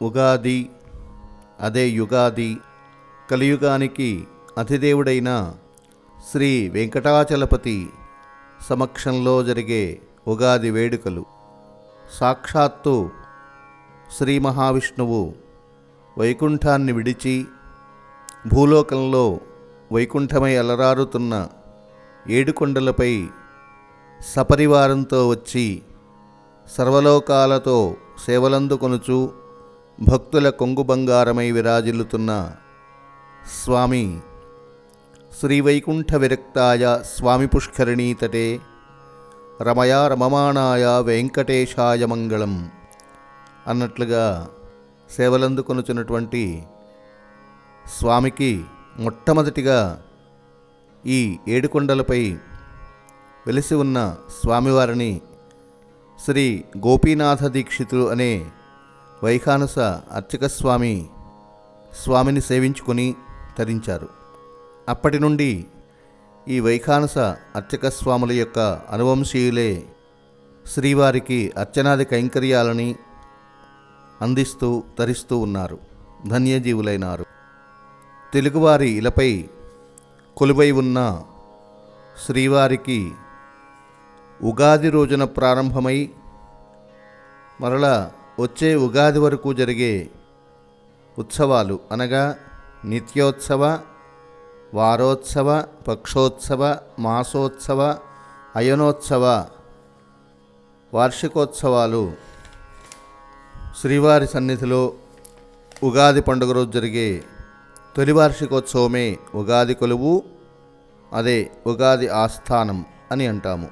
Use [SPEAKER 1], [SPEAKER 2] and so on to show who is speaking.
[SPEAKER 1] ఉగాది, అదే యుగాది, కలియుగానికి అధిదేవుడైన శ్రీ వెంకటాచలపతి సమక్షంలో జరిగే ఉగాది వేడుకలు. సాక్షాత్తు శ్రీ మహావిష్ణువు వైకుంఠాన్ని విడిచి భూలోకంలో వైకుంఠమై అలరారుతున్న ఏడుకొండలపై సపరివారంతో వచ్చి సర్వలోకాలతో సేవలందుకొనుచు భక్తుల కొంగు బంగారమై విరాజిల్లుతున్న స్వామి శ్రీవైకుంఠ విరక్తాయ స్వామి పుష్కరిణీతటే రమయా రమమాణాయ వెంకటేశాయ మంగళం అన్నట్లుగా సేవలందుకొనుచున్నటువంటి స్వామికి మొట్టమొదటిగా ఈ ఏడుకొండలపై వెలిసి ఉన్న స్వామివారిని శ్రీ గోపీనాథ దీక్షితులు అనే వైఖానస అర్చక స్వామిని సేవించుకొని తరించారు. అప్పటి నుండి ఈ వైఖానస అర్చక స్వాముల యొక్క అనువంశీయులే శ్రీవారికి అర్చనాది కైంకర్యాలని అందిస్తూ తరిస్తూ ఉన్నారు, ధన్యజీవులైనారు. తెలుగువారి ఇలపై కొలువై ఉన్న శ్రీవారికి ఉగాది రోజున ప్రారంభమై మరలా వచ్చే ఉగాది వరకు జరిగే ఉత్సవాలు అనగా నిత్యోత్సవ, వారోత్సవ, పక్షోత్సవ, మాసోత్సవ, అయనోత్సవ, వార్షికోత్సవాలు శ్రీవారి సన్నిధిలో ఉగాది పండుగ రోజు జరిగే తొలి వార్షికోత్సవమే ఉగాది కొలువు, అదే ఉగాది ఆస్థానం అని అంటాము.